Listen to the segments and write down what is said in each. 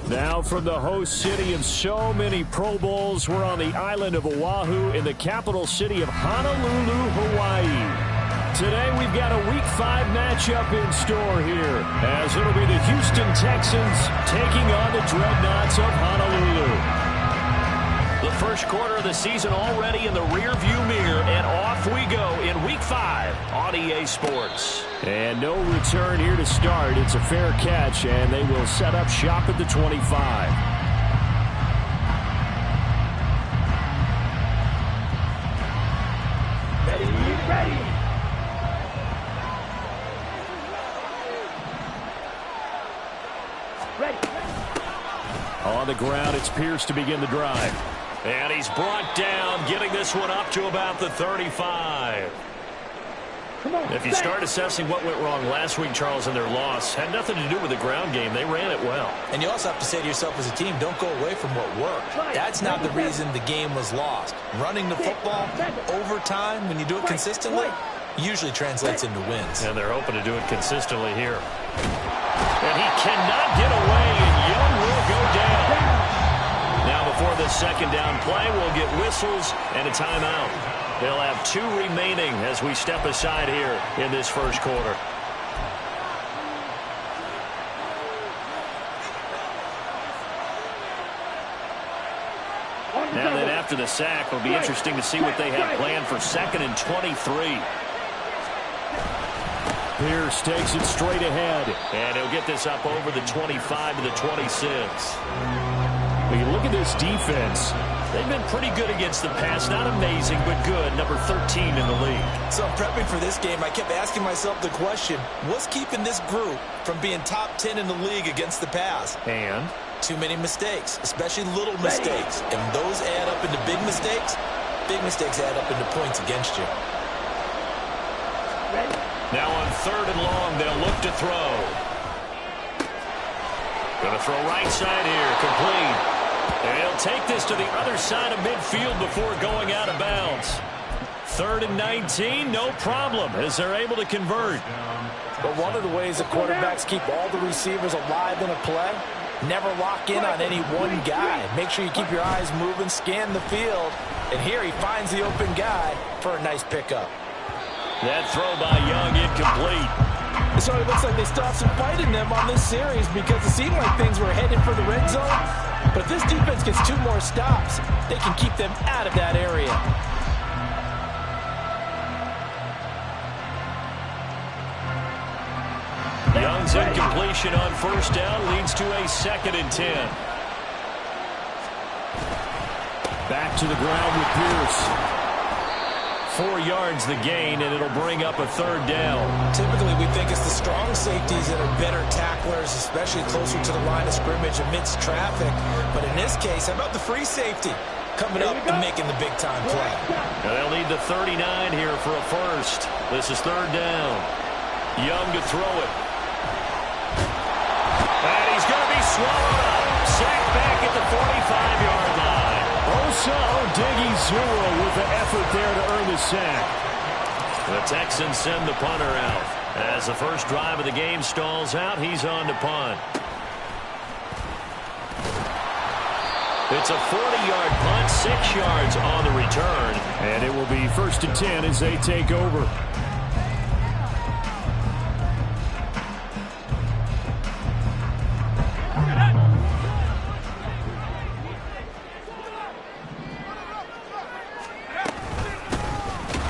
Now from the host city of so many Pro Bowls, we're on the island of Oahu in the capital city of Honolulu, Hawaii. Today we've got a Week 5 matchup in store here, as it'll be the Houston Texans taking on the Dreadnoughts of Honolulu. The first quarter of the season already in the rearview mirror, and off we go in Week 5 on EA Sports. And no return here to start. It's a fair catch, and they will set up shop at the 25. Ready. On the ground, it's Pierce to begin the drive. And he's brought down, getting this one up to about the 35. If you start assessing what went wrong last week, Charles, in their loss, had nothing to do with the ground game. They ran it well. And you also have to say to yourself as a team, don't go away from what worked. That's not the reason the game was lost. Running the football over time, when you do it consistently, usually translates into wins. And they're hoping to do it consistently here. And he cannot get away, and Young will go down. Now before this second down play, we'll get whistles and a timeout. They'll have 2 remaining as we step aside here in this first quarter. Now then after the sack, it'll be interesting to see what they have planned for 2nd and 23. Pierce takes it straight ahead. And he'll get this up over the 25 to the 26. When you look at this defense, they've been pretty good against the pass. Not amazing, but good. Number 13 in the league. So prepping for this game, I kept asking myself the question, what's keeping this group from being top 10 in the league against the pass? And? Too many mistakes, especially little mistakes. And those add up into big mistakes. Big mistakes add up into points against you. Now on 3rd and long, they'll look to throw. Going to throw right side here, complete. And he'll take this to the other side of midfield before going out of bounds. 3rd and 19, no problem, as they're able to convert. But one of the ways the quarterbacks keep all the receivers alive in a play, never lock in on any one guy. Make sure you keep your eyes moving, scan the field. And here he finds the open guy for a nice pickup. That throw by Young incomplete. So it looks like they still have some fight in them on this series because it seemed like things were headed for the red zone. But if this defense gets 2 more stops, they can keep them out of that area. Young's incompletion on 1st down leads to a 2nd and 10. Back to the ground with Pierce. 4 yards the gain, and it'll bring up a 3rd down. Typically, we think it's the strong safeties that are better tacklers, especially closer to the line of scrimmage amidst traffic. But in this case, how about the free safety coming up and making the big-time play? Now they'll need the 39 here for a first. This is 3rd down. Young to throw it. And he's going to be swallowed up. Sacked back at the 45-yard line. Osa Odighizuwa with the effort there to earn the sack. The Texans send the punter out. As the first drive of the game stalls out, he's on to punt. It's a 40-yard punt, 6 yards on the return. And it will be 1st and 10 as they take over.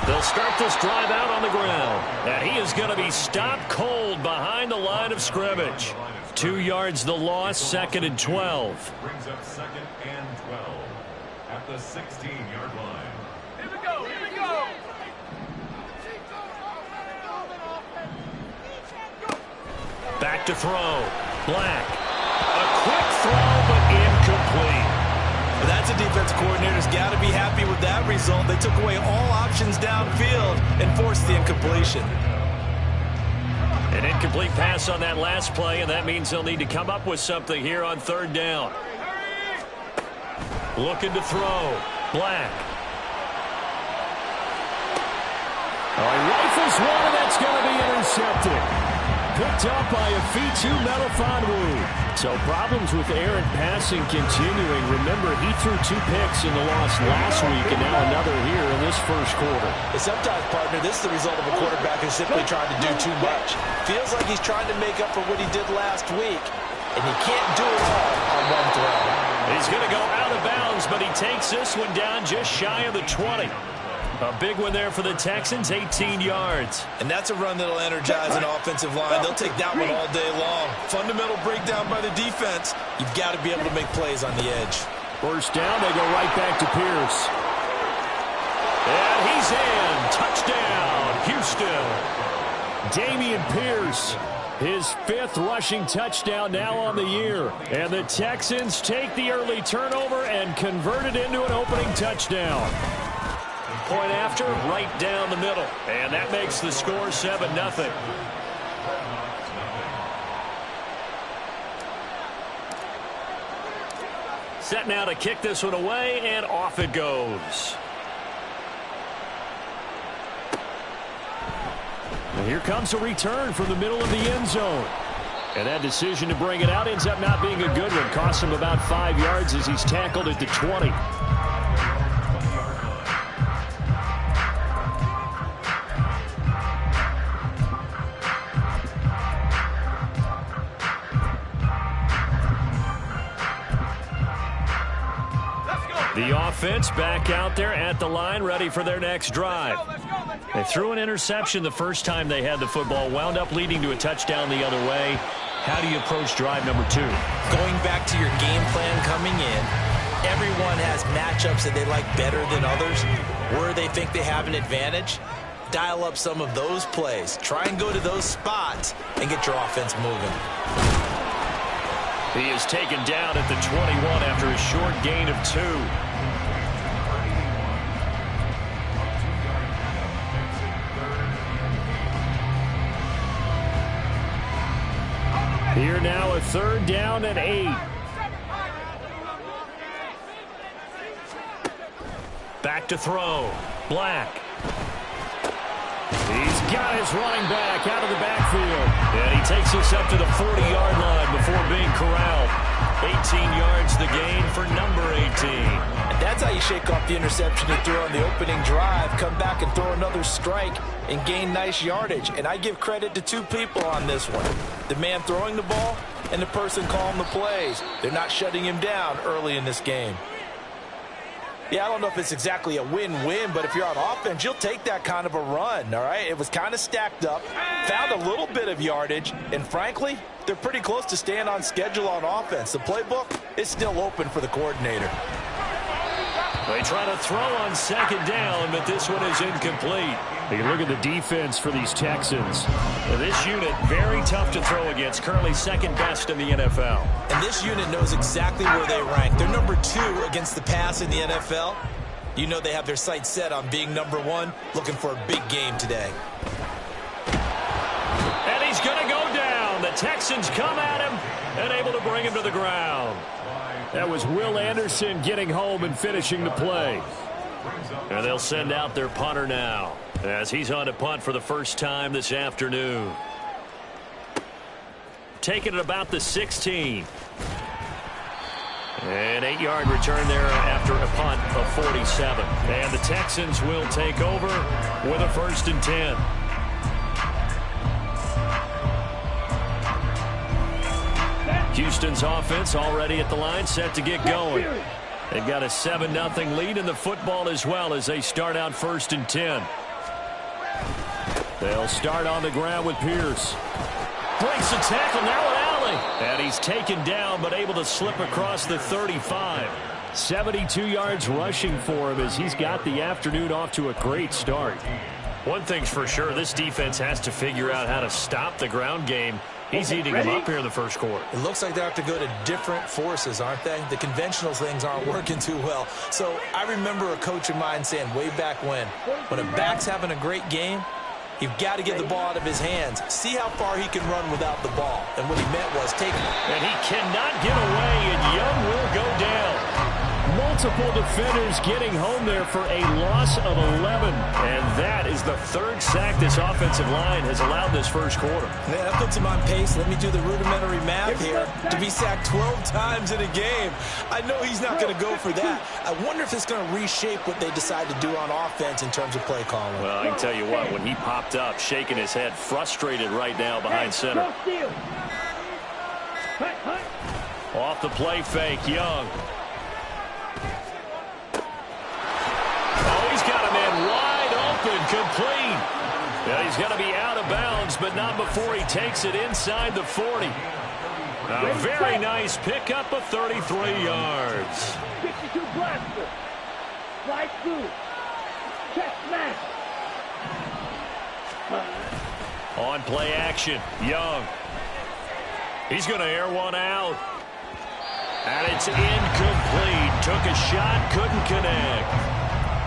They'll start this drive out on the ground. And he is going to be stopped cold behind the line of scrimmage. 2 yards the loss, 2nd and 12. Brings up 2nd and 12 at the 16-yard line. Here we go. Back to throw. Black. A quick throw, but incomplete. That's a defense coordinator's got to be happy with that result. They took away all options downfield and forced the incompletion. An incomplete pass on that last play, and that means they'll need to come up with something here on 3rd down. Looking to throw. Black. Oh, he rifles one, and that's going to be intercepted. picked up by a Fitu Melifonwu. So problems with errant passing continuing. Remember, he threw 2 picks in the loss last week, and now another here in this first quarter. And sometimes, partner, this is the result of a quarterback who's simply trying to do too much. Feels like he's trying to make up for what he did last week, and he can't do it all on one throw. He's going to go out of bounds, but he takes this one down just shy of the 20. A big one there for the Texans, 18 yards. And that's a run that'll energize an offensive line. They'll take that one all day long. Fundamental breakdown by the defense. You've got to be able to make plays on the edge. First down, they go right back to Pierce. And he's in. Touchdown, Houston. Dameon Pierce, his 5th rushing touchdown now on the year. And the Texans take the early turnover and convert it into an opening touchdown. Point after, right down the middle. And that makes the score 7-0. Set now to kick this one away, and off it goes. And here comes a return from the middle of the end zone. And that decision to bring it out ends up not being a good one. Costs him about 5 yards as he's tackled at the 20. The offense back out there at the line, ready for their next drive. They threw an interception the first time they had the football, wound up leading to a touchdown the other way. How do you approach drive number 2? Going back to your game plan coming in, everyone has matchups that they like better than others, where they think they have an advantage. Dial up some of those plays. Try and go to those spots and get your offense moving. He is taken down at the 21 after a short gain of 2. Here now a 3rd down and 8. Back to throw. Black. He's got his running back out of the backfield. And he takes us up to the 40-yard line before being corralled. 18 yards the gain for number 18. And that's how you shake off the interception he threw on the opening drive, come back and throw another strike and gain nice yardage. And I give credit to 2 people on this one. The man throwing the ball and the person calling the plays. They're not shutting him down early in this game. Yeah, I don't know if it's exactly a win-win, but if you're on offense, you'll take that kind of a run, all right? It was kind of stacked up, found a little bit of yardage, and frankly, they're pretty close to staying on schedule on offense. The playbook is still open for the coordinator. They try to throw on 2nd down, but this one is incomplete. You look at the defense for these Texans. This unit, very tough to throw against, currently 2nd best in the NFL. And this unit knows exactly where they rank. They're number 2 against the pass in the NFL. You know they have their sights set on being number 1, looking for a big game today. And he's going to go down. The Texans come at him and able to bring him to the ground. That was Will Anderson getting home and finishing the play. And they'll send out their punter now, as he's on to punt for the first time this afternoon. Taking it about the 16. An 8-yard return there after a punt of 47. And the Texans will take over with a 1st and 10. Houston's offense already at the line, set to get going. They've got a 7-0 lead in the football as well as they start out 1st and 10. They'll start on the ground with Pierce. Breaks the tackle, now an alley. And he's taken down but able to slip across the 35. 72 yards rushing for him as he's got the afternoon off to a great start. One thing's for sure, this defense has to figure out how to stop the ground game. He's eating them up here in the first quarter. It looks like they have to go to different forces, aren't they? The conventional things aren't working too well. So I remember a coach of mine saying way back when a back's having a great game, you've got to get the ball out of his hands. See how far he can run without the ball. And what he meant was take it. And he cannot get away, and Young will go down. Multiple defenders getting home there for a loss of 11. And that is the third sack this offensive line has allowed this first quarter. Man, that puts him on pace. Let me do the rudimentary math here. To be sacked 12 times in a game, I know he's not going to go for that. I wonder if it's going to reshape what they decide to do on offense in terms of play calling. Well, I can tell you what, when he popped up, shaking his head, frustrated right now behind center. Off the play fake, Young. Oh, he's got a man wide open, complete. Yeah, he's going to be out of bounds, but not before he takes it inside the 40. A very nice pickup of 33 yards. 62 blaster. Slide through. Check smash. On play action, Young. He's going to air one out. And it's incomplete. Took a shot, couldn't connect.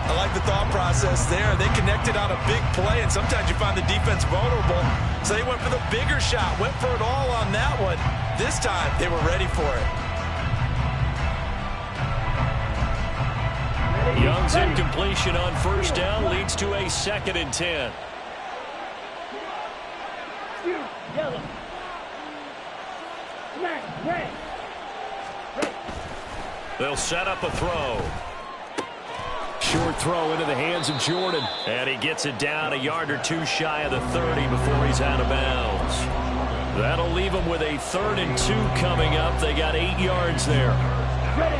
I like the thought process there. They connected on a big play, and sometimes you find the defense vulnerable. So they went for the bigger shot, went for it all on that one. This time, they were ready for it. Young's incompletion on first down leads to a 2nd and 10. Yellow. Smash. Red. They'll set up a throw. Short throw into the hands of Jordan. And he gets it down a yard or two shy of the 30 before he's out of bounds. That'll leave him with a 3rd and 2 coming up. They got 8 yards there. Ready.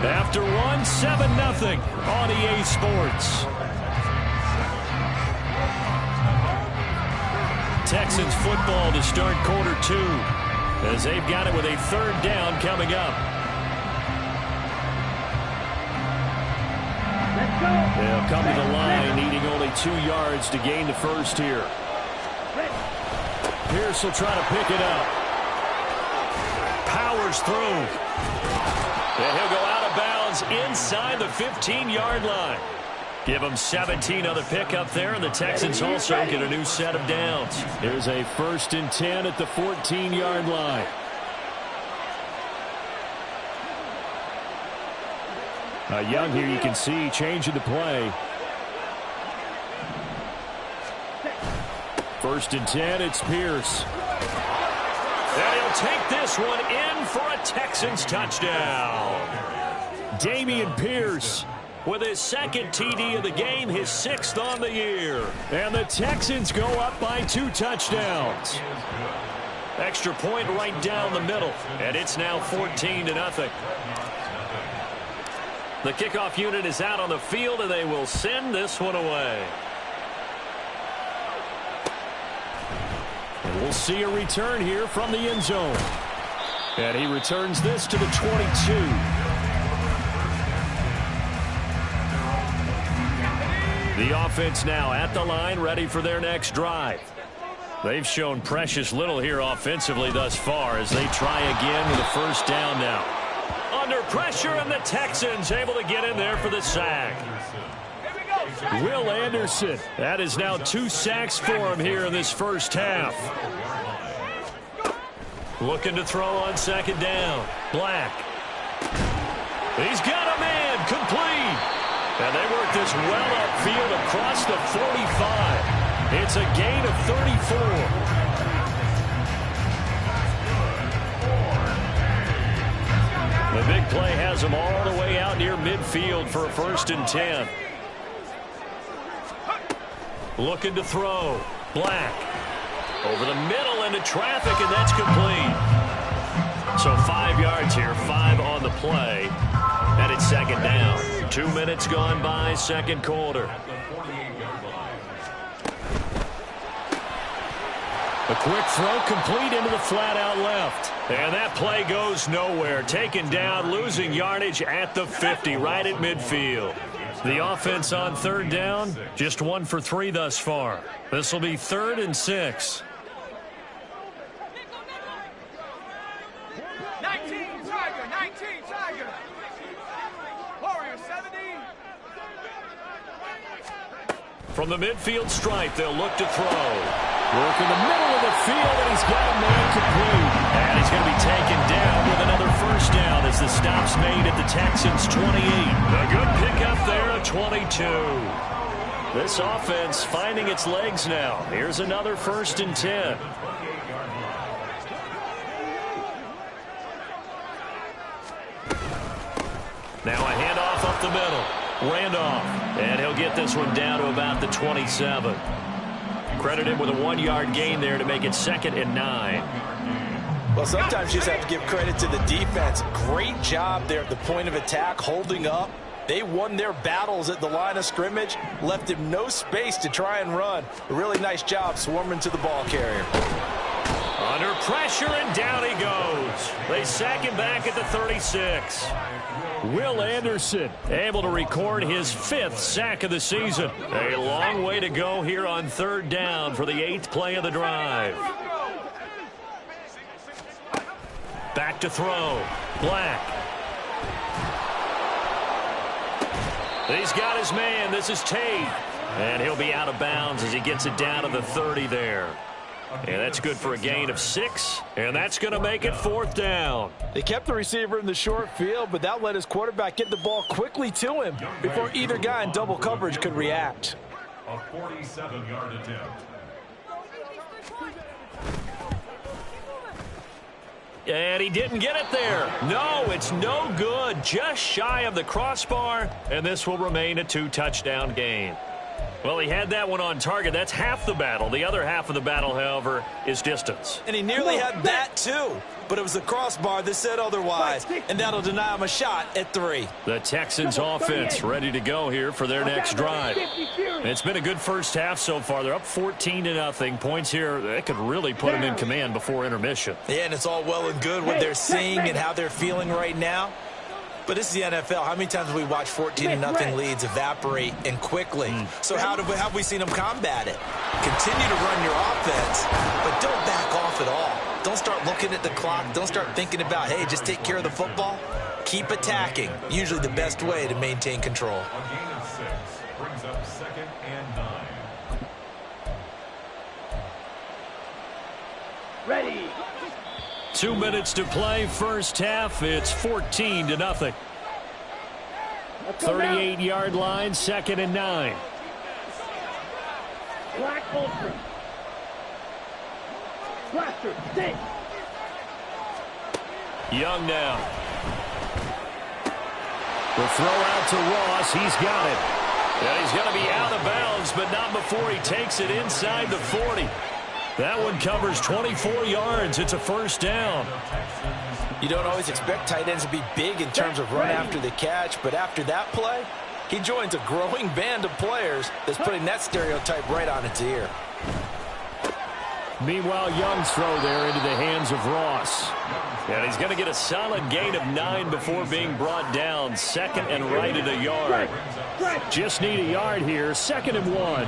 After one, 7-0 on EA Sports. Texans football to start quarter 2 as they've got it with a 3rd down coming up. Let's go. They'll come to the line needing only 2 yards to gain the first here. Pierce will try to pick it up. Powers through. And he'll go out of bounds inside the 15-yard line. Give them 17 on the pickup there, and the Texans also get a new set of downs. Here's a 1st and 10 at the 14-yard line. Young here, you can see, changing the play. 1st and 10, it's Pierce. And he'll take this one in for a Texans touchdown. Damian Pierce with his 2nd TD of the game, his 6th on the year. And the Texans go up by 2 touchdowns. Extra point right down the middle. And it's now 14-0. The kickoff unit is out on the field, and they will send this one away. And we'll see a return here from the end zone. And he returns this to the 22. The offense now at the line, ready for their next drive. They've shown precious little here offensively thus far as they try again with a 1st down now. Under pressure, and the Texans able to get in there for the sack. Will Anderson, that is now 2 sacks for him here in this first half. Looking to throw on 2nd down. Black. He's got a man, complete. And they work this well upfield across the 45. It's a gain of 34. The big play has them all the way out near midfield for a 1st and 10. Looking to throw. Black. Over the middle into traffic, and that's complete. So 5 yards here, 5 on the play. And it's 2nd down. 2 minutes gone by, 2nd quarter. A quick throw complete into the flat out left. And that play goes nowhere. Taken down, losing yardage at the 50, right at midfield. The offense on 3rd down, just 1 for 3 thus far. This will be 3rd and 6. 19 Tiger, 19 Tiger. Warrior 70. From the midfield stripe, they'll look to throw. Working the middle of the field, and he's got a man complete. And he's going to be taken down with another first down as the stop's made at the Texans' 28. A good pickup there at 22. This offense finding its legs now. Here's another 1st and 10. Now a handoff up the middle. Randolph. And he'll get this one down to about the 27. Credit him with a 1-yard gain there to make it 2nd and 9. Well, sometimes you just have to give credit to the defense. Great job there at the point of attack, holding up. They won their battles at the line of scrimmage, left him no space to try and run. A really nice job swarming to the ball carrier. Under pressure, and down he goes. They sack him back at the 36. Will Anderson able to record his 5th sack of the season. A long way to go here on 3rd down for the 8th play of the drive. Back to throw. Black. He's got his man. This is Tate. And he'll be out of bounds as he gets it down to the 30 there. And that's good for a gain of 6. And that's going to make it 4th down. They kept the receiver in the short field, but that let his quarterback get the ball quickly to him before either guy in double coverage could react. A 47-yard attempt. And he didn't get it there. No, it's no good. Just shy of the crossbar. And this will remain a 2-touchdown game. Well, he had that one on target. That's half the battle. The other half of the battle, however, is distance. And he nearly had that, too. But it was the crossbar that said otherwise. And that'll deny him a shot at 3. The Texans offense ready to go here for their next drive. It's been a good first half so far. They're up 14-0. Points here, that could really put them in command before intermission. Yeah, and it's all well and good what they're seeing and how they're feeling right now. But this is the NFL. How many times have we watched 14-0 leads evaporate and quickly? So how have we seen them combat it? Continue to run your offense, but don't back off at all. Don't start looking at the clock. Don't start thinking about, hey, just take care of the football. Keep attacking. Usually the best way to maintain control. A gain of 6 brings up 2nd and 9. Ready. 2 minutes to play, first half. It's 14-0. 38-yard line, 2nd and 9. Black Ultra. Blaster, sit. Young now. The throw out to Ross. He's got it. And he's going to be out of bounds, but not before he takes it inside the 40. That one covers 24 yards. It's a first down. You don't always expect tight ends to be big in terms of run after the catch, but after that play, he joins a growing band of players that's putting that stereotype right on its ear. Meanwhile, Young's throw there into the hands of Ross. And he's going to get a solid gain of 9 before being brought down. 2nd and right at a yard. Just need a yard here. 2nd and 1.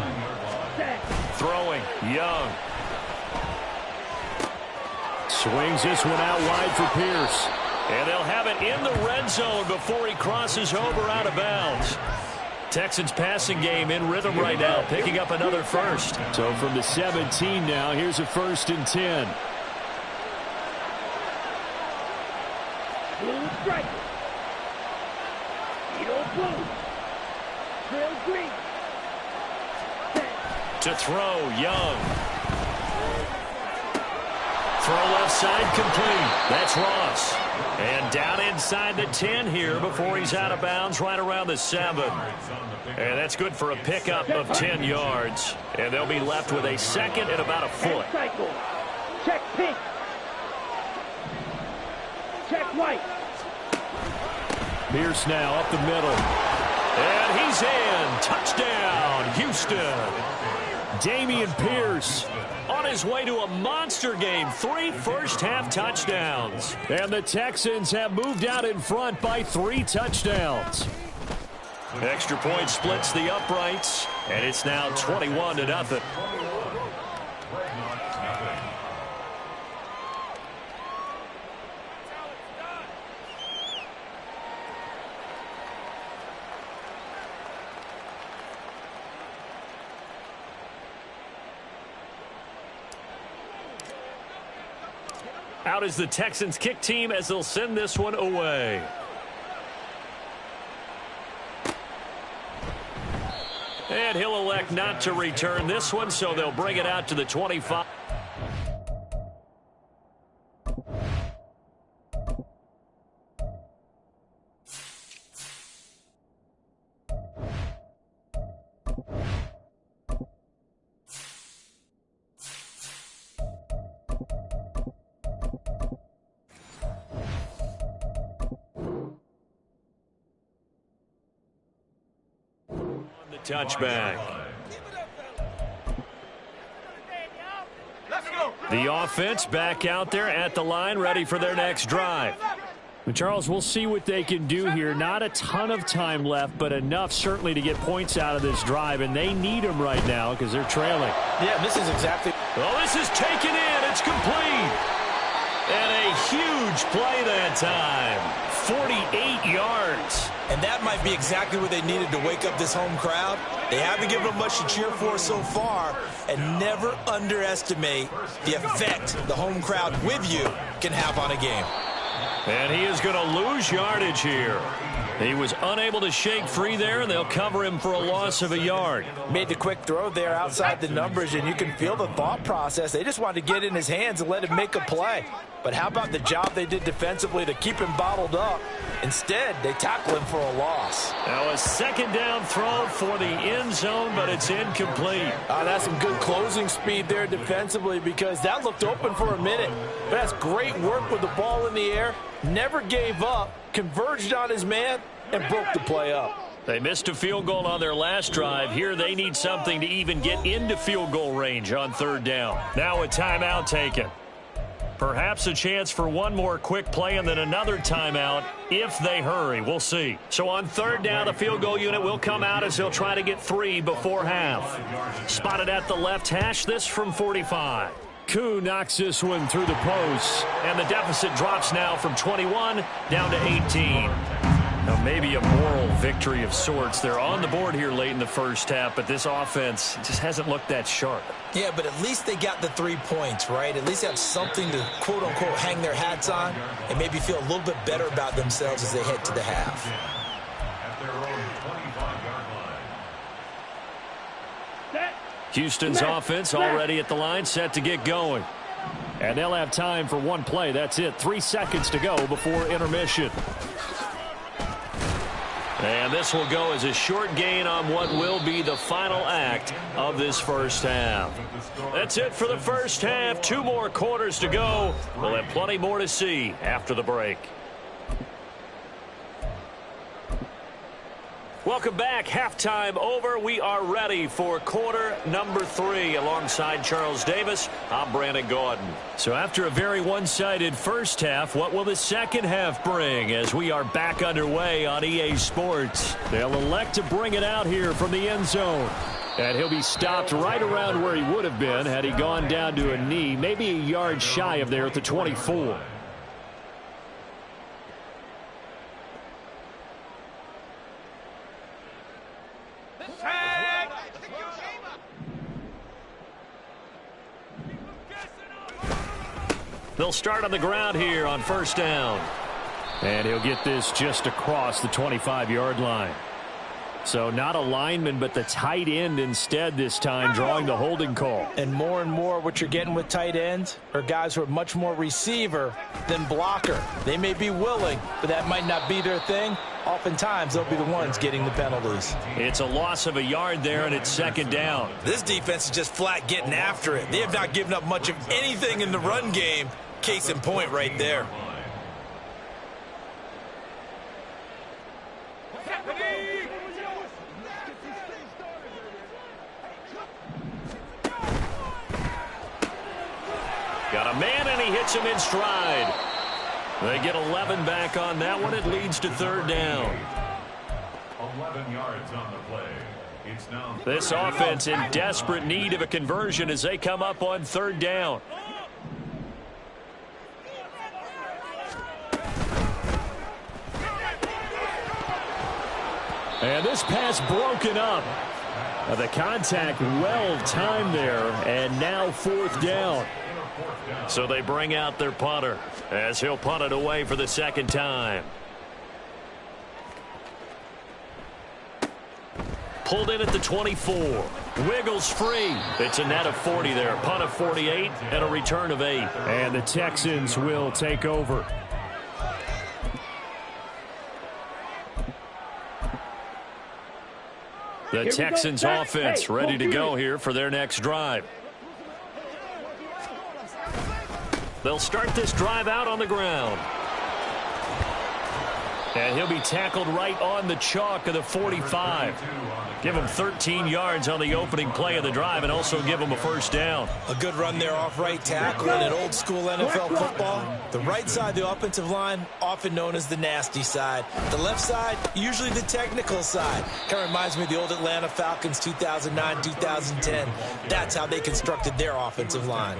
Throwing, Young. Swings this one out wide for Pierce. And they'll have it in the red zone before he crosses over out of bounds. Texans passing game in rhythm right now, picking up another first. So from the 17 now, here's a 1st and 10. Blue striker. Beetle blue. Trail green. To throw, Young. Throw left side complete. That's Ross. And down inside the 10 here before he's out of bounds right around the 7. And that's good for a pickup of 10 yards. And they'll be left with a 2nd and about a foot. Cycle. Check pink. Check white. Pierce now up the middle. And he's in. Touchdown, Houston. Dameon Pierce on his way to a monster game. 3 first-half touchdowns. And the Texans have moved out in front by 3 touchdowns. Extra point splits the uprights, and it's now 21-0. Dreadnoughts, nothing. Out is the Texans kick team as they'll send this one away. And he'll elect not to return this one, so they'll bring it out to the 25. Touchback. The offense back out there at the line, ready for their next drive. And Charles, we'll see what they can do here. Not a ton of time left, but enough certainly to get points out of this drive, and they need them right now because they're trailing. Yeah, this is exactly. Well, this is taken in. It's complete. And a huge play that time. 48 yards. And that might be exactly what they needed to wake up this home crowd. They haven't given them much to cheer for so far, and never underestimate the effect the home crowd with you can have on a game. And he is going to lose yardage here. He was unable to shake free there, and they'll cover him for a loss of a yard. Made the quick throw there outside the numbers, and you can feel the thought process. They just wanted to get in his hands and let him make a play. But how about the job they did defensively to keep him bottled up? Instead, they tackle him for a loss. Now a second down throw for the end zone, but it's incomplete. That's some good closing speed there defensively because that looked open for a minute. But that's great work with the ball in the air. Never gave up, converged on his man, and broke the play up. They missed a field goal on their last drive. Here they need something to even get into field goal range on third down. Now a timeout taken. Perhaps a chance for one more quick play and then another timeout if they hurry. We'll see. So on third down, the field goal unit will come out as they'll try to get 3 before half. Spotted at the left hash, this from 45. Koo knocks this one through the post, and the deficit drops now from 21 down to 18. Now maybe a moral victory of sorts. They're on the board here late in the first half, but this offense just hasn't looked that sharp. Yeah, but at least they got the 3 points, right? At least they have something to, quote-unquote, hang their hats on and maybe feel a little bit better about themselves as they head to the half. At their own 25-yard line. Houston's offense already at the line, set to get going. And they'll have time for one play. That's it. 3 seconds to go before intermission. And this will go as a short gain on what will be the final act of this first half. That's it for the first half. 2 more quarters to go. We'll have plenty more to see after the break. Welcome back. Halftime over. We are ready for quarter number 3. Alongside Charles Davis, I'm Brandon Gaudin. So after a very one-sided first half, what will the second half bring as we are back underway on EA Sports? They'll elect to bring it out here from the end zone. And he'll be stopped right around where he would have been had he gone down to a knee, maybe a yard shy of there at the 24. They'll start on the ground here on first down. And he'll get this just across the 25-yard line. So not a lineman, but the tight end instead this time, drawing the holding call. And more what you're getting with tight ends are guys who are much more receiver than blocker. They may be willing, but that might not be their thing. Oftentimes, they'll be the ones getting the penalties. It's a loss of a yard there, and it's second down. This defense is just flat getting after it. They have not given up much of anything in the run game. Case in point right there. Got a man, and he hits him in stride. They get 11 back on that one. It leads to third down. 11 yards on the play. It's now this offense in desperate need of a conversion as they come up on third down. And this pass broken up. The contact well timed there, and now fourth down. So they bring out their punter as he'll punt it away for the second time. Pulled in at the 24. Wiggles free. It's a net of 40 there. Punt of 48 and a return of 8. And the Texans will take over. The Texans offense ready to go here for their next drive. They'll start this drive out on the ground. And he'll be tackled right on the chalk of the 45. Give him 13 yards on the opening play of the drive and also give him a first down. A good run there off right tackle in an old school NFL football. The right side of the offensive line, often known as the nasty side. The left side, usually the technical side. Kind of reminds me of the old Atlanta Falcons 2009, 2010. That's how they constructed their offensive line.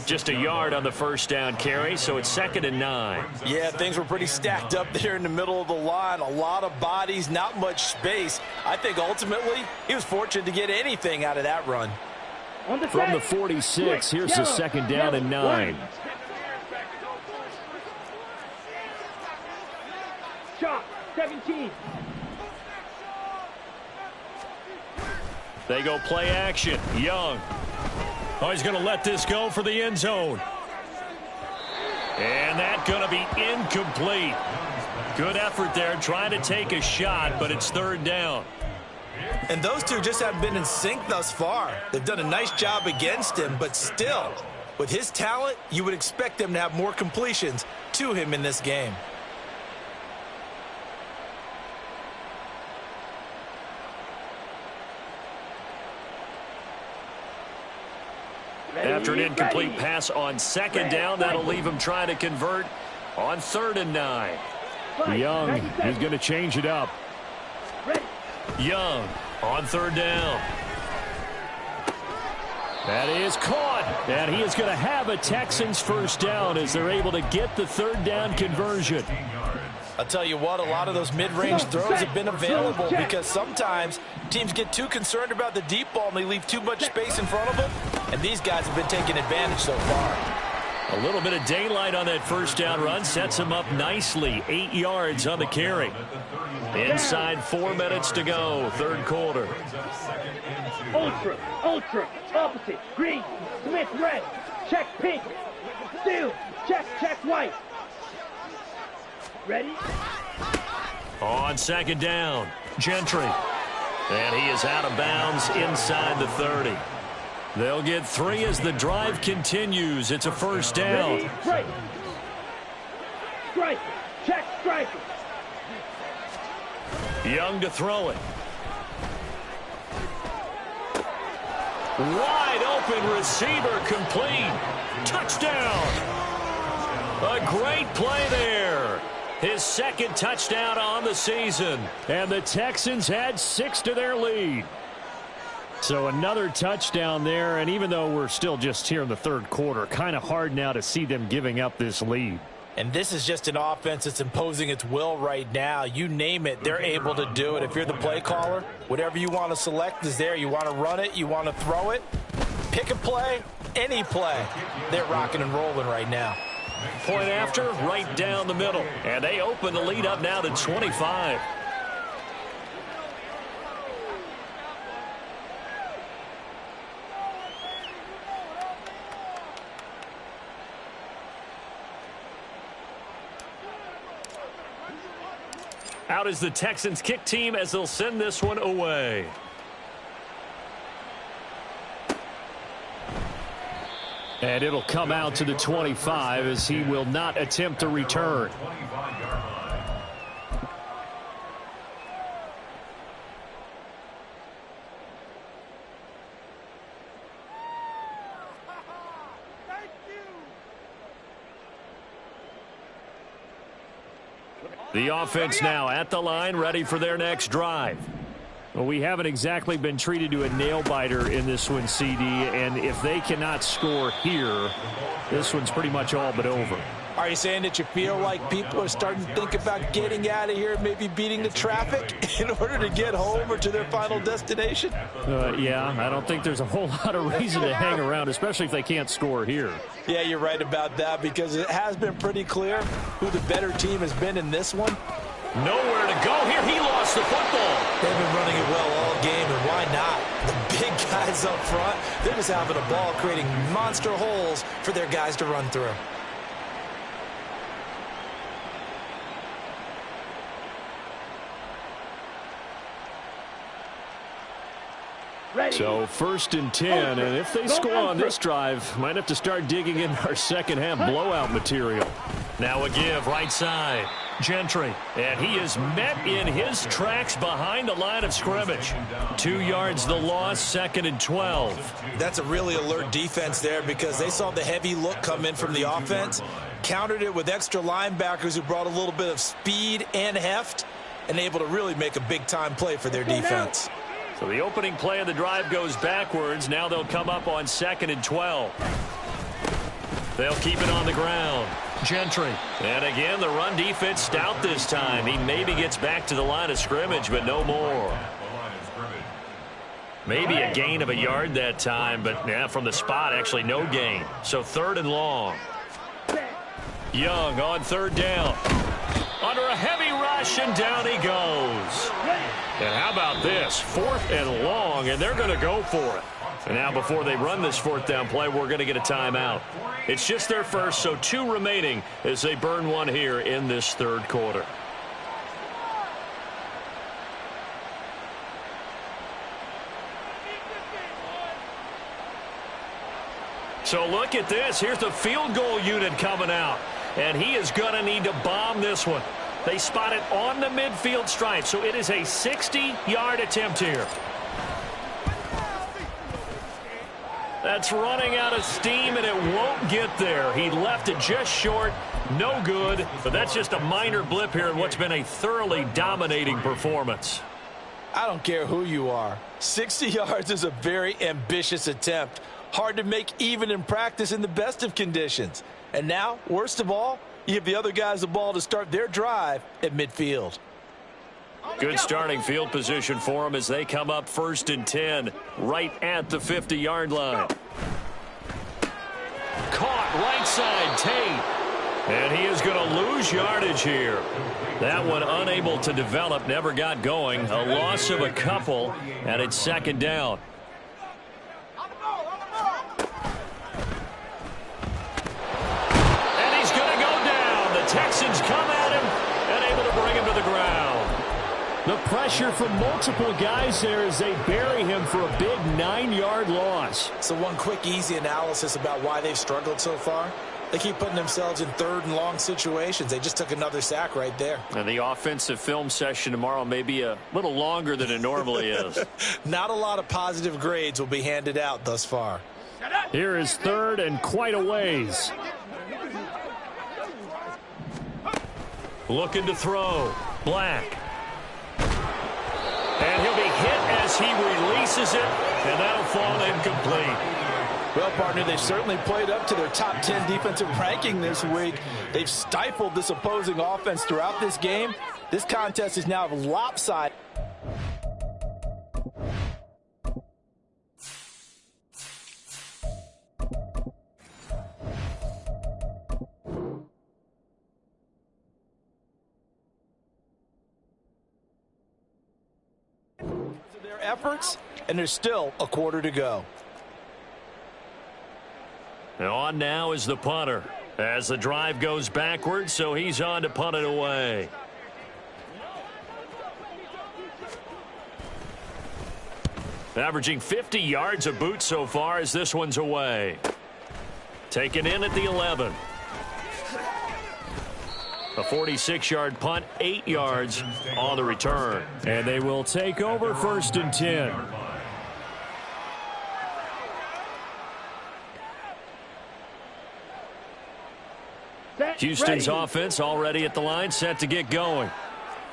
Just a yard on the first down carry, so it's 2nd and 9. Yeah, things were pretty stacked up there in the middle of the line. A lot of bodies, not much space. I think ultimately he was fortunate to get anything out of that run. From the 46, here's the 2nd down and 9. Shot, 17. They go play action. Young. Oh, he's going to let this go for the end zone. And that's going to be incomplete. Good effort there trying to take a shot, but it's 3rd down. And those two just haven't been in sync thus far. They've done a nice job against him, but still, with his talent, you would expect them to have more completions to him in this game. After an incomplete pass on 2nd down, that'll leave him trying to convert on 3rd and 9. Young, he's going to change it up. Young on 3rd down. That is caught. And he is going to have a Texans first down as they're able to get the 3rd down conversion. I'll tell you what, a lot of those mid-range throws have been available because sometimes teams get too concerned about the deep ball and they leave too much space in front of them. And these guys have been taking advantage so far. A little bit of daylight on that first down run sets him up nicely. 8 yards on the carry. Inside 4 minutes to go, 3rd quarter. Ultra, opposite, green, Smith, red, check pink, steel, check white. Ready? On 2nd down, Gentry. And he is out of bounds inside the 30. They'll get 3 as the drive continues. It's a first down. Ready? Strike. Strike. Check striker. Young to throw it. Wide open receiver complete. Touchdown. A great play there. His 2nd touchdown on the season. And the Texans add 6 to their lead. So another touchdown there, and even though we're still just here in the 3rd quarter, kind of hard now to see them giving up this lead. And this is just an offense that's imposing its will right now. You name it, they're able to do it. If you're the play caller, whatever you want to select is there. You want to run it, you want to throw it, pick a play, any play. They're rocking and rolling right now. Point after, right down the middle. And they open the lead up now to 25. Out is the Texans kick team as they'll send this one away. And it'll come out to the 25 as he will not attempt to return. The offense now at the line, ready for their next drive. Well, we haven't exactly been treated to a nail-biter in this one, CD, and if they cannot score here, this one's pretty much all but over. Are you saying that you feel like people are starting to think about getting out of here, maybe beating the traffic in order to get home or to their final destination? Yeah, I don't think there's a whole lot of reason to hang around, especially if they can't score here. Yeah, you're right about that, because it has been pretty clear who the better team has been in this one. Nowhere to go here. He lost the football. They've been running it well all game, and why not? The big guys up front, they're just having a ball, creating monster holes for their guys to run through. So 1st and 10, and if they score on this drive, might have to start digging in our second half blowout material. Now a give right side. Gentry, and he is met in his tracks behind the line of scrimmage. 2 yards the loss, 2nd and 12. That's a really alert defense there, because they saw the heavy look come in from the offense, countered it with extra linebackers who brought a little bit of speed and heft, and able to really make a big-time play for their defense. So the opening play of the drive goes backwards. Now they'll come up on 2nd and 12. They'll keep it on the ground. Gentry. And again, the run defense stout this time. He maybe gets back to the line of scrimmage, but no more. Maybe a gain of a yard that time, but yeah, from the spot, actually no gain. So 3rd and long. Young on 3rd down. Under a heavy rush, and down he goes. And how about this? 4th and long, and they're going to go for it. And now before they run this 4th down play, we're going to get a timeout. It's just their first, so 2 remaining as they burn one here in this 3rd quarter. So look at this. Here's the field goal unit coming out. And he is going to need to bomb this one. They spot it on the midfield stripe, so it is a 60-yard attempt here. That's running out of steam, and it won't get there. He left it just short. No good, but that's just a minor blip here in what's been a thoroughly dominating performance. I don't care who you are. 60 yards is a very ambitious attempt. Hard to make even in practice in the best of conditions. And now, worst of all, you give the other guys the ball to start their drive at midfield. Good starting field position for them as they come up 1st and 10 right at the 50-yard line. Caught right side, Tate. And he is going to lose yardage here. That one unable to develop, never got going. A loss of a couple, and it's 2nd down. And he's going to go down. The Texans come at him and able to bring him to the ground. The pressure from multiple guys there as they bury him for a big 9-yard loss. So one quick, easy analysis about why they've struggled so far. They keep putting themselves in 3rd and long situations. They just took another sack right there. And the offensive film session tomorrow may be a little longer than it normally is. Not a lot of positive grades will be handed out thus far. Here is 3rd and quite a ways. Looking to throw. Black. And he'll be hit as he releases it, and that'll fall incomplete. Well, partner, they've certainly played up to their top 10 defensive ranking this week. They've stifled this opposing offense throughout this game. This contest is now lopsided. Their efforts, and there's still a quarter to go. And on now is the punter as the drive goes backwards, so he's on to punt it away. Averaging 50 yards a boot so far as this one's away. Taken in at the 11. A 46-yard punt, 8 yards on the return. And they will take over 1st and 10. Houston's offense already at the line, set to get going.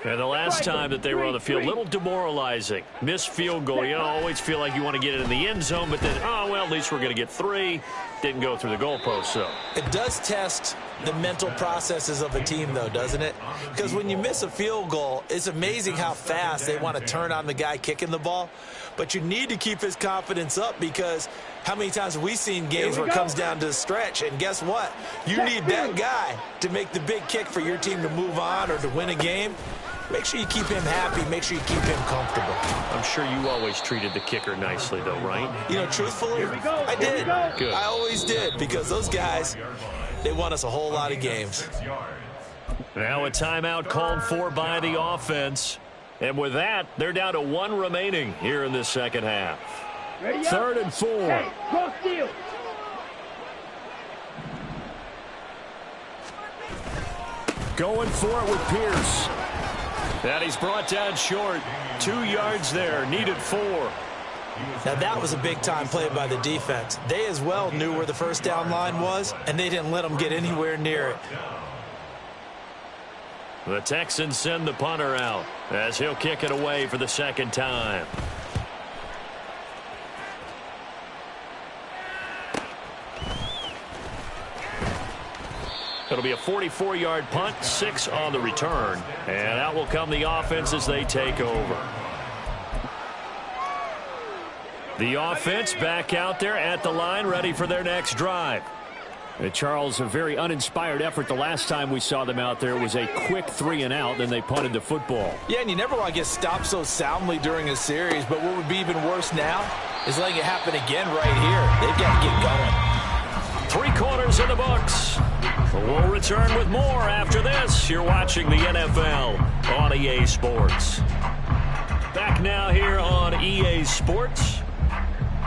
And the last time that they were on the field, a little demoralizing. Missed field goal. You always feel like you want to get it in the end zone, but then, oh, well, at least we're going to get 3. Didn't go through the goalpost, so. It does test the mental processes of a team, though, doesn't it? Because when you miss a field goal, it's amazing how fast they want to turn on the guy kicking the ball. But you need to keep his confidence up, because how many times have we seen games where it comes down to the stretch, and guess what? You need that guy to make the big kick for your team to move on or to win a game. Make sure you keep him happy. Make sure you keep him comfortable. I'm sure you always treated the kicker nicely, though, right? You know, truthfully, I did. Good. I always did, because those guys, they won us a whole lot of games. Now a timeout called for by the offense. And with that, they're down to 1 remaining here in the second half. 3rd and 4. Hey, cross field. Going for it with Pierce. And he's brought down short. 2 yards there, needed 4. Now that was a big-time play by the defense. They as well knew where the first down line was, and they didn't let them get anywhere near it. The Texans send the punter out as he'll kick it away for the second time. It'll be a 44-yard punt, 6 on the return. And out will come the offense as they take over. The offense back out there at the line, ready for their next drive. Charles, a very uninspired effort. The last time we saw them out there was a quick 3-and-out, then they punted the football. Yeah, and you never want to get stopped so soundly during a series, but what would be even worse now is letting it happen again right here. They've got to get going. 3 quarters in the books. We'll return with more after this. You're watching the NFL on EA Sports. Back now here on EA Sports.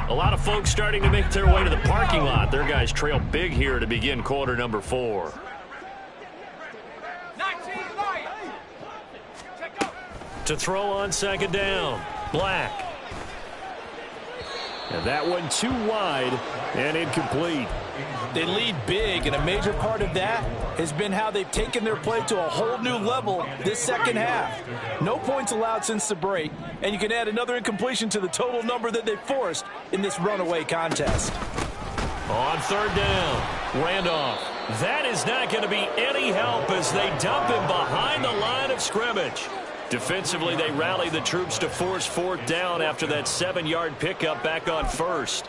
A lot of folks starting to make their way to the parking lot. Their guys trail big here to begin quarter number 4. To throw on second down, Black. And that one too wide and incomplete. They lead big, and a major part of that has been how they've taken their play to a whole new level this second half. No points allowed since the break, and you can add another incompletion to the total number that they forced in this runaway contest. On third down, Randolph. That is not going to be any help as they dump him behind the line of scrimmage. Defensively, they rally the troops to force 4th down after that 7-yard pickup back on first.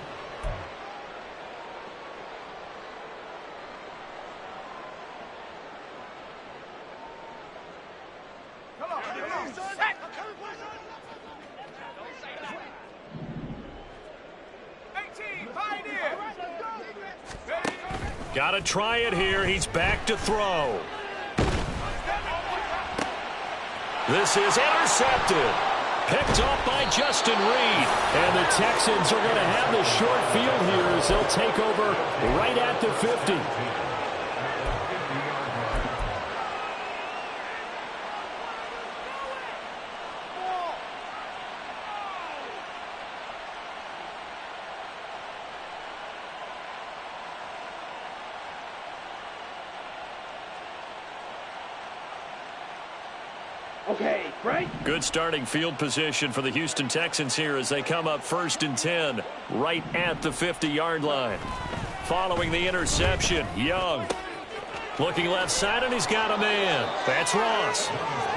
Got to try it here. He's back to throw. This is intercepted. Picked off by Justin Reed. And the Texans are going to have the short field here as they'll take over right at the 50. Okay, Frank. Good starting field position for the Houston Texans here as they come up 1st and 10 right at the 50-yard line. Following the interception, Young looking left side, and he's got a man. That's Ross.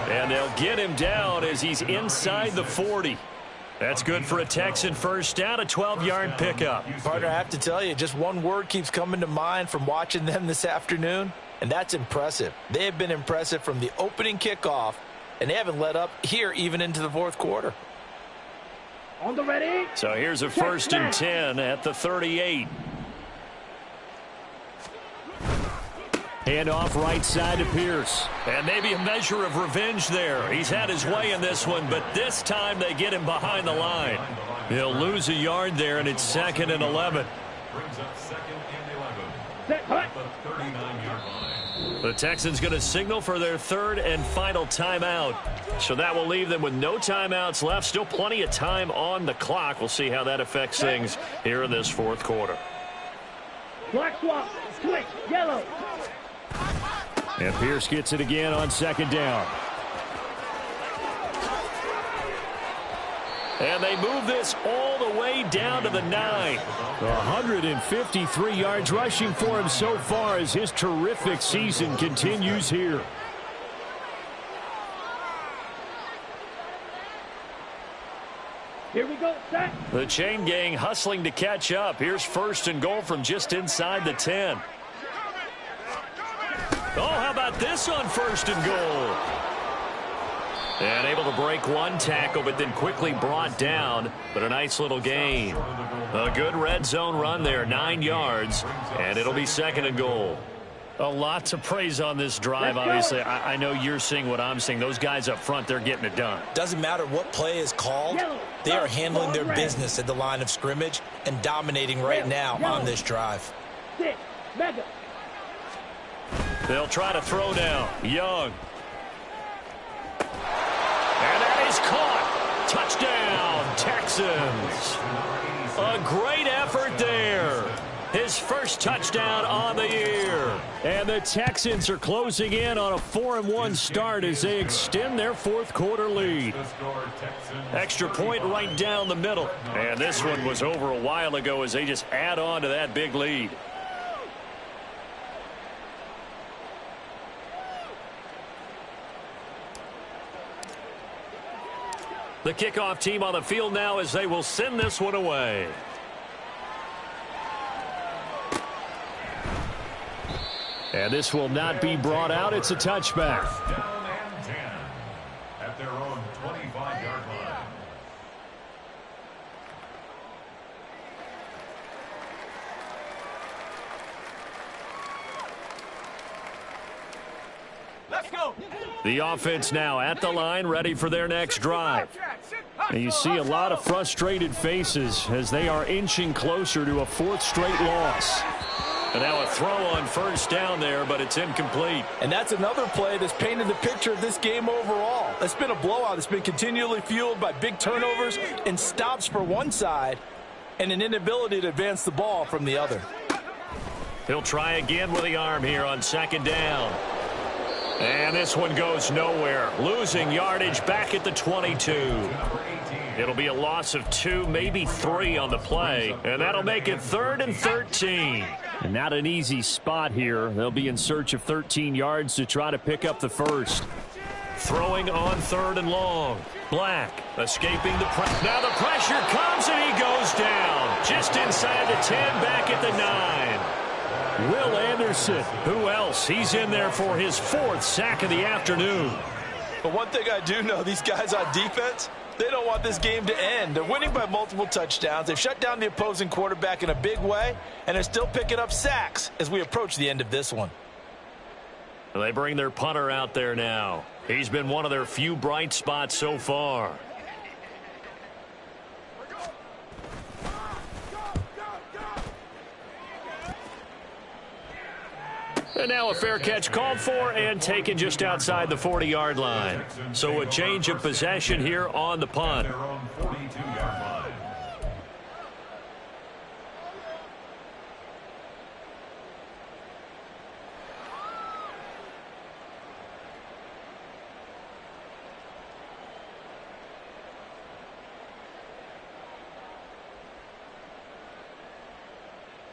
And they'll get him down as he's inside the 40. That's good for a Texan first down, a 12-yard pickup. Partner, I have to tell you, just one word keeps coming to mind from watching them this afternoon, and that's impressive. They have been impressive from the opening kickoff, and they haven't let up here even into the 4th quarter. On the ready. So here's a 1st and 10 at the 38. Handoff right side to Pierce. And maybe a measure of revenge there. He's had his way in this one, but this time they get him behind the line. He'll lose a yard there, and it's 2nd and 11. Brings up 2nd and 11. Set, hut. At the 39-yard line. The Texans going to signal for their 3rd and final timeout. So that will leave them with no timeouts left. Still plenty of time on the clock. We'll see how that affects things here in this 4th quarter. Black swap. Switch. Yellow. And Pierce gets it again on 2nd down. And they move this all the way down to the 9. 153 yards rushing for him so far as his terrific season continues here. Here we go, set. The chain gang hustling to catch up. Here's 1st and goal from just inside the 10. Oh, how about this on 1st and goal? And able to break one tackle, but then quickly brought down. But a nice little gain. A good red zone run there, 9 yards. And it'll be 2nd and goal. A lot to praise on this drive, obviously. I know you're seeing what I'm seeing. Those guys up front, they're getting it done. Doesn't matter what play is called. They are handling their business at the line of scrimmage and dominating right now on this drive. 6, mega. They'll try to throw down. Young. And that is caught. Touchdown, Texans. A great effort there. His first touchdown on the year. And the Texans are closing in on a 4-1 start as they extend their 4th quarter lead. Extra point right down the middle. And this one was over a while ago as they just add on to that big lead. The kickoff team on the field now as they will send this one away. And this will not be brought out. It's a touchback. Down and 10 at their own 25-yard line. Let's go. The offense now at the line, ready for their next drive. And you see a lot of frustrated faces as they are inching closer to a 4th straight loss. And now a throw on 1st down there, but it's incomplete. And that's another play that's painted the picture of this game overall. It's been a blowout. It's been continually fueled by big turnovers and stops for one side and an inability to advance the ball from the other. He'll try again with the arm here on 2nd down. And this one goes nowhere. Losing yardage back at the 22. It'll be a loss of 2, maybe 3 on the play. And that'll make it 3rd and 13. And not an easy spot here. They'll be in search of 13 yards to try to pick up the 1st. Throwing on 3rd and long. Black escaping the pressure. Now the pressure comes and he goes down. Just inside the 10, back at the 9. Will Anderson. Who else? He's in there for his 4th sack of the afternoon. But one thing I do know, these guys on defense, they don't want this game to end. They're winning by multiple touchdowns. They've shut down the opposing quarterback in a big way, and they're still picking up sacks as we approach the end of this one. They bring their punter out there now. He's been one of their few bright spots so far. And now a fair catch called for and taken just outside the 40-yard line. So a change of possession here on the punt. Their own 42-yard line.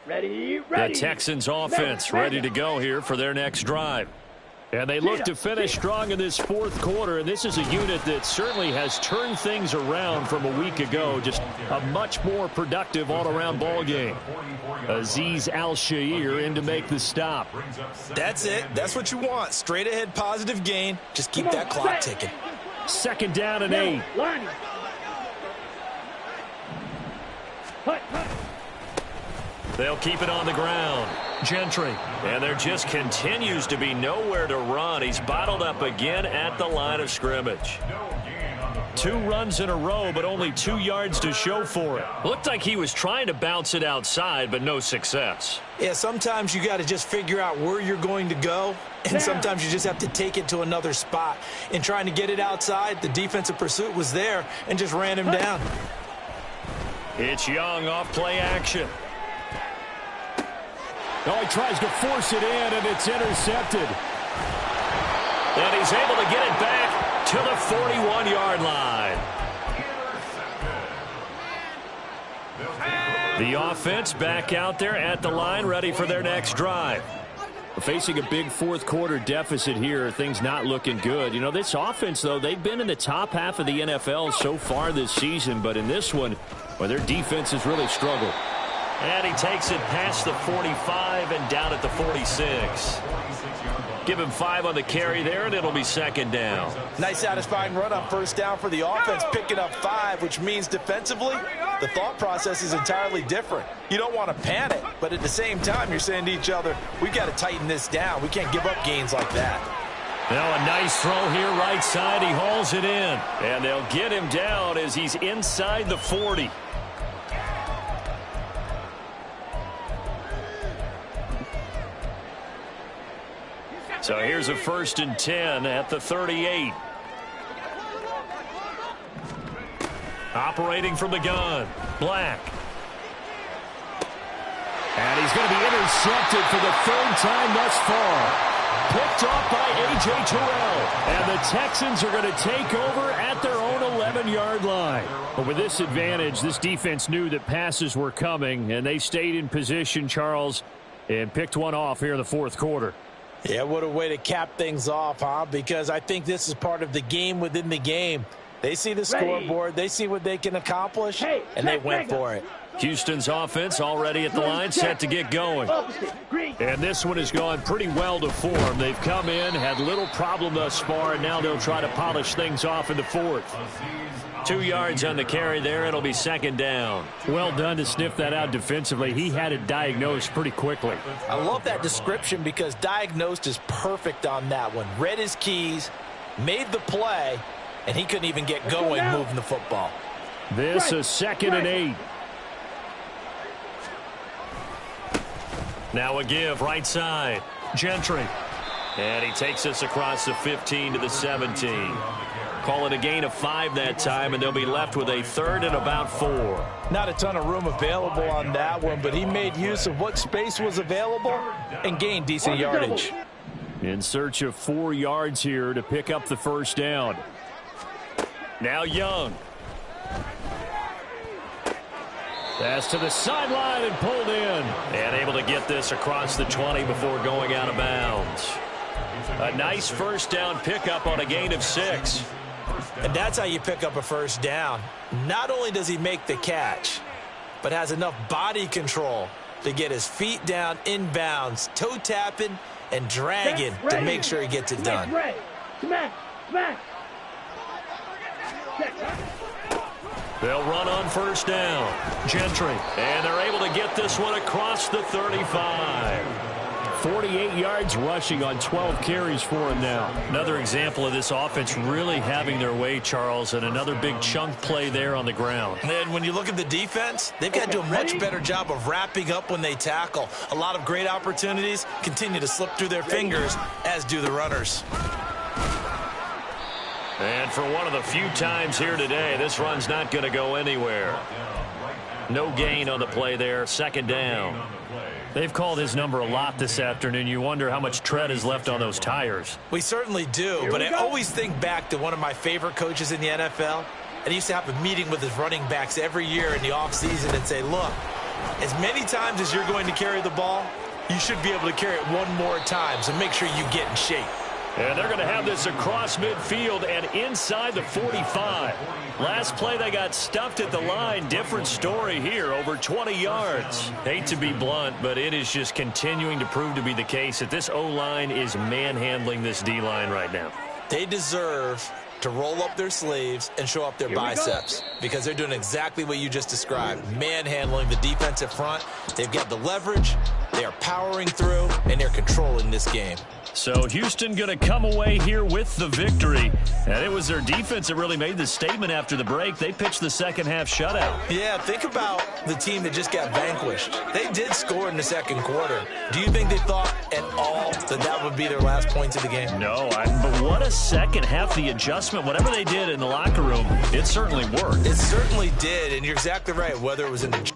Ready. The Texans offense ready to go here for their next drive. And they look to finish strong in this 4th quarter, and this is a unit that certainly has turned things around from a week ago. Just a much more productive all-around ball game. Azeez Al-Shaair in to make the stop. That's it. That's what you want. Straight ahead positive gain. Just keep that clock ticking. 2nd down and 8. Line. Hut. They'll keep it on the ground. Gentry. And there just continues to be nowhere to run. He's bottled up again at the line of scrimmage. 2 runs in a row, but only 2 yards to show for it. Looked like he was trying to bounce it outside, but no success. Yeah, sometimes you got to just figure out where you're going to go, and sometimes you just have to take it to another spot. In trying to get it outside, the defensive pursuit was there and just ran him down. It's Young off play action. Oh, he tries to force it in, and it's intercepted. And he's able to get it back to the 41-yard line. The offense back out there at the line, ready for their next drive. Facing a big fourth-quarter deficit here, things not looking good. You know, this offense, though, they've been in the top half of the NFL so far this season, but in this one, well, their defense has really struggled. And he takes it past the 45 and down at the 46. Give him 5 on the carry there, and it'll be second down. Nice satisfying run on first down for the offense, picking up 5, which means defensively, the thought process is entirely different. You don't want to panic, but at the same time, you're saying to each other, we've got to tighten this down. We can't give up gains like that. Now a nice throw here right side. He hauls it in. And they'll get him down as he's inside the 40. So here's a 1st and 10 at the 38. Operating from the gun, Black. And he's going to be intercepted for the 3rd time thus far. Picked off by A.J. Terrell. And the Texans are going to take over at their own 11-yard line. But with this advantage, this defense knew that passes were coming, and they stayed in position, Charles, and picked one off here in the 4th quarter. Yeah, what a way to cap things off, huh? Because I think this is part of the game within the game. They see the scoreboard, they see what they can accomplish, and they went for it. Houston's offense already at the line, set to get going. And this one has gone pretty well to form. They've come in, had little problem thus far, and now they'll try to polish things off in the 4th. 2 yards on the carry there. It'll be second down. Well done to sniff that out defensively. He had it diagnosed pretty quickly. I love that description because diagnosed is perfect on that one. Read his keys, made the play, and he couldn't even get going moving the football. This is 2nd and 8. Now a give right side. Gentry. And he takes us across the 15 to the 17. Call it a gain of 5 that time, and they'll be left with a 3rd and about 4. Not a ton of room available on that one, but he made use of what space was available and gained decent yardage. In search of 4 yards here to pick up the 1st down. Now Young. Pass to the sideline and pulled in. And able to get this across the 20 before going out of bounds. A nice 1st down pickup on a gain of 6. And that's how you pick up a 1st down. Not only does he make the catch, but has enough body control to get his feet down inbounds, toe tapping and dragging to make sure he gets it done. They'll run on 1st down. Gentry. And they're able to get this one across the 35. 48 yards rushing on 12 carries for him now. Another example of this offense really having their way, Charles, and another big chunk play there on the ground. And when you look at the defense, they've got to do a much better job of wrapping up when they tackle. A lot of great opportunities continue to slip through their fingers, as do the runners. And for one of the few times here today, this run's not going to go anywhere. No gain on the play there, 2nd down. They've called his number a lot this afternoon. You wonder how much tread is left on those tires. We certainly do, but I always think back to one of my favorite coaches in the NFL. And he used to have a meeting with his running backs every year in the offseason and say, look, as many times as you're going to carry the ball, you should be able to carry it one more time, so make sure you get in shape. And they're going to have this across midfield and inside the 45. Last play they got stuffed at the line. Different story here, over 20 yards. Hate to be blunt, but it is just continuing to prove to be the case that this O-line is manhandling this D-line right now. They deserve to roll up their sleeves and show up their biceps because they're doing exactly what you just described, manhandling the defensive front. They've got the leverage, they are powering through, and they're controlling this game. So Houston going to come away here with the victory. And it was their defense that really made the statement after the break. They pitched the second half shutout. Yeah, think about the team that just got vanquished. They did score in the 2nd quarter. Do you think they thought at all that that would be their last points of the game? No, but what a second half. The adjustment, whatever they did in the locker room, it certainly worked. It certainly did, and you're exactly right, whether it was in the